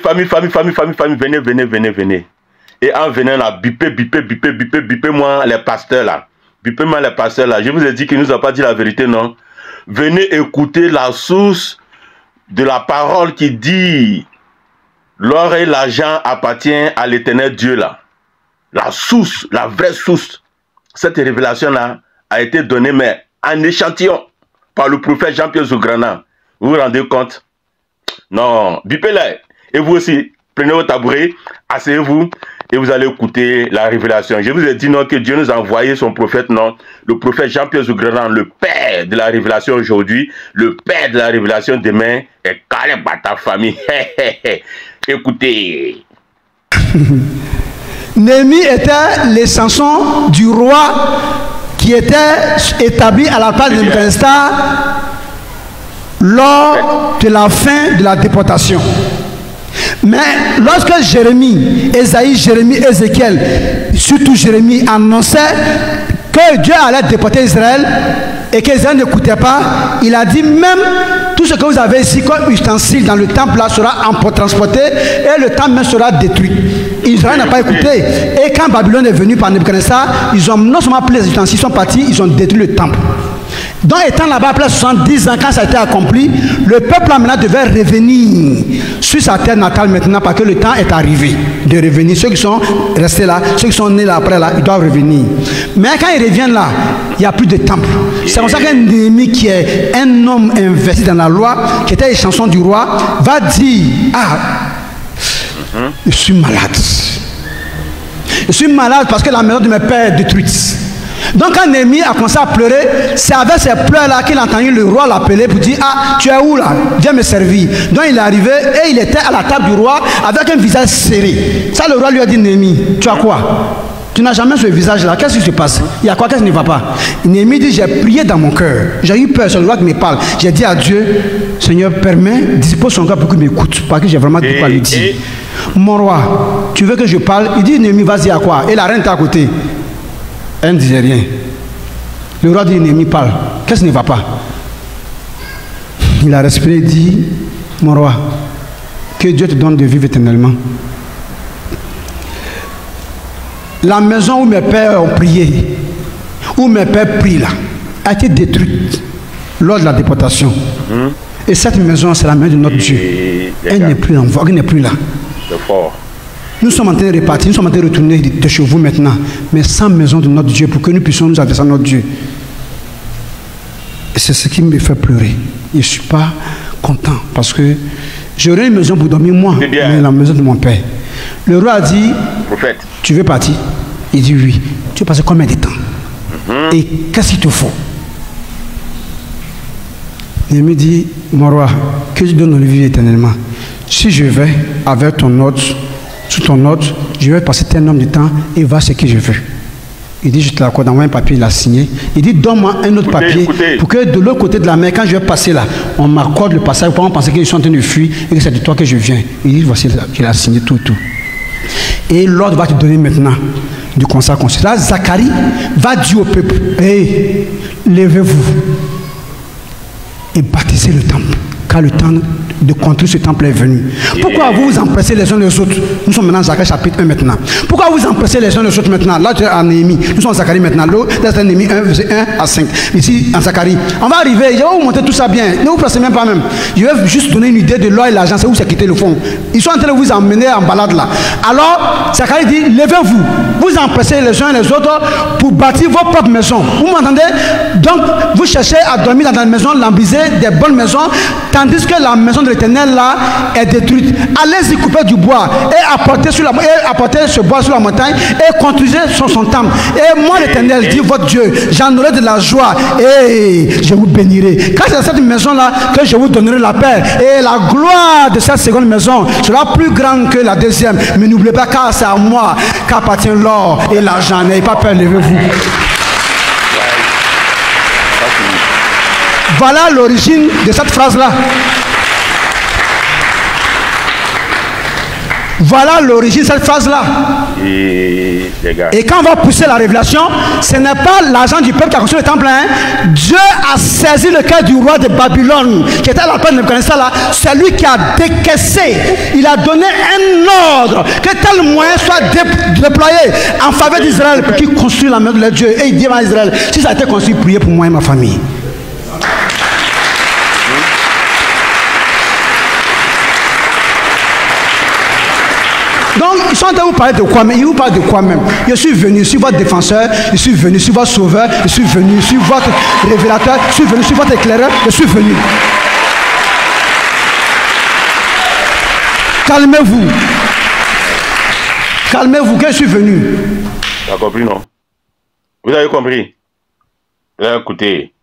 famille, venez. Et en venant là, bipez moi les pasteurs là. Bipez-moi les pasteurs là. Je vous ai dit qu'il ne nous a pas dit la vérité, non? Venez écouter la source de la parole qui dit l'or et l'argent appartiennent à l'éternel Dieu là. La source, la vraie source. Cette révélation là a été donnée mais en échantillon par le prophète Jean-Pierre Zograna. Vous vous rendez compte? Non, bipez-les. Et vous aussi, prenez votre tabouret, asseyez-vous et vous allez écouter la révélation. Je vous ai dit non que Dieu nous a envoyé son prophète, non. Le prophète Jean-Pierre Zograna, le père de la révélation aujourd'hui, le père de la révélation demain, et Caleb à ta famille. Écoutez. Néhémie était les chansons du roi qui était établi à la place de Nebuchadnezzar lors de la fin de la déportation. Mais lorsque Jérémie, Ésaïe, Jérémie, Ézéchiel, surtout Jérémie, annonçait que Dieu allait déporter Israël et qu'Israël n'écoutait pas, il a dit même tout ce que vous avez ici comme ustensile dans le temple là sera transporté et le temple même sera détruit. Israël n'a pas écouté. Et quand Babylone est venue par Nebuchadnezzar, ils ont non seulement pris les ustensiles, ils sont partis, ils ont détruit le temple. Donc étant là-bas après 70 ans, quand ça a été accompli, le peuple maintenant devait revenir sur sa terre natale maintenant parce que le temps est arrivé de revenir. Ceux qui sont restés là, ceux qui sont nés là après là, ils doivent revenir. Mais quand ils reviennent là, il n'y a plus de temple. C'est comme ça qu'un Néhémie qui est un homme investi dans la loi, qui était les chansons du roi, va dire, ah, je suis malade. Je suis malade parce que la maison de mes pères est détruite. Donc quand Néhémie a commencé à pleurer, c'est avec ces pleurs-là qu'il a entendu le roi l'appeler pour dire, ah, tu es où là? Viens me servir. Donc il est arrivé et il était à la table du roi avec un visage serré. Ça, le roi lui a dit, Néhémie, tu as quoi? Tu n'as jamais ce visage-là. Qu'est-ce qui se passe? Il y a quoi? Qu'est-ce qui ne va pas? Néhémie dit, j'ai prié dans mon cœur. J'ai eu peur, c'est le roi qui me parle. J'ai dit à Dieu, Seigneur, permets, dispose son cœur pour qu'il m'écoute. Parce que j'ai vraiment de quoi lui dire. Mon roi, tu veux que je parle? Il dit, Néhémie, vas-y, à quoi? Et la reine est à côté. Elle ne disait rien. Le roi dit, Néhémie, parle. Qu'est-ce qui ne va pas? Il a respiré et dit, mon roi, que Dieu te donne de vivre éternellement. La maison où mes pères ont prié, où mes pères prient là, a été détruite lors de la déportation. Et cette maison, c'est la maison de notre Dieu. Elle n'est plus en vogue, elle n'est plus là. C'est fort. Nous sommes en train de repartir, nous sommes en train de retourner de chez vous maintenant, mais sans maison de notre Dieu, pour que nous puissions nous adresser à notre Dieu. Et c'est ce qui me fait pleurer. Je ne suis pas content, parce que j'aurais une maison pour dormir moi, mais la maison de mon père. Le roi a dit, prophète, tu veux partir? Il dit oui. Tu veux passer combien de temps? Et qu'est-ce qu'il te faut? Il me dit, mon roi, que Dieu donne la vie éternellement. Si je vais avec ton ordre, sous ton ordre, je vais passer tel nombre de temps et voir ce que je veux. Il dit, je te l'accorde, envoie un papier, il a signé. Il dit, donne-moi un autre papier pour que de l'autre côté de la mer, quand je vais passer là, on m'accorde le passage pour penser qu'ils sont en train de fuir et que c'est de toi que je viens. Il dit, voici, il a signé tout. Et l'ordre va te donner maintenant du conseil conscient. Là, Zacharie va dire au peuple, hey, levez-vous et bâtissez le temple, car le temps de construire ce temple est venu. Pourquoi vous vous empressez les uns les autres? Nous sommes maintenant en Zacharie chapitre 1 maintenant. Pourquoi vous empressez les uns les autres maintenant? Là, tu es en Néhémie. Nous sommes en Zacharie maintenant. Là, c'est Néhémie 1, verset 1 à 5. Ici, en Zacharie. On va arriver. Je vais vous montrer tout ça bien. Ne vous pressez même pas même. Je vais juste donner une idée de l'or et l'argent. C'est où c'est quitté le fond. Ils sont en train de vous emmener en balade là. Alors, Zacharie dit, levez-vous. Vous empressez les uns les autres pour bâtir vos propres maisons. Vous m'entendez? Donc, vous cherchez à dormir dans des maisons lambrisées, des bonnes maisons, tandis que la maison de l'Éternel là est détruite. Allez-y couper du bois et apporter ce bois sur la montagne et construisez son temple. Et moi l'Éternel dit votre Dieu, j'en aurai de la joie et je vous bénirai. Quand c'est cette maison là que je vous donnerai la paix et la gloire de cette seconde maison sera plus grande que la deuxième. Mais n'oubliez pas car c'est à moi qu'appartient l'or et l'argent. N'ayez pas peur, levez-vous. Voilà l'origine de cette phrase là. Voilà l'origine de cette phrase-là. Et les gars. Et quand on va pousser la révélation, ce n'est pas l'argent du peuple qui a construit le temple. Hein. Dieu a saisi le cœur du roi de Babylone, qui était à la peine de connaître là. C'est lui qui a décaissé. Il a donné un ordre que tel moyen soit déployé en faveur d'Israël pour qu'il construise la maison de Dieu. Et il dit à Israël, si ça a été construit, priez pour moi et ma famille. Donc, ils sont en train de vous parler de quoi même. Ils vous parlent de quoi même. Je suis venu, je suis votre défenseur, je suis venu, je suis votre sauveur, je suis venu, je suis votre révélateur, je suis venu, je suis votre éclaireur, je suis venu. Calmez-vous. Calmez-vous, que je suis venu. Tu as compris, non? Vous avez compris? Vous avez écouté.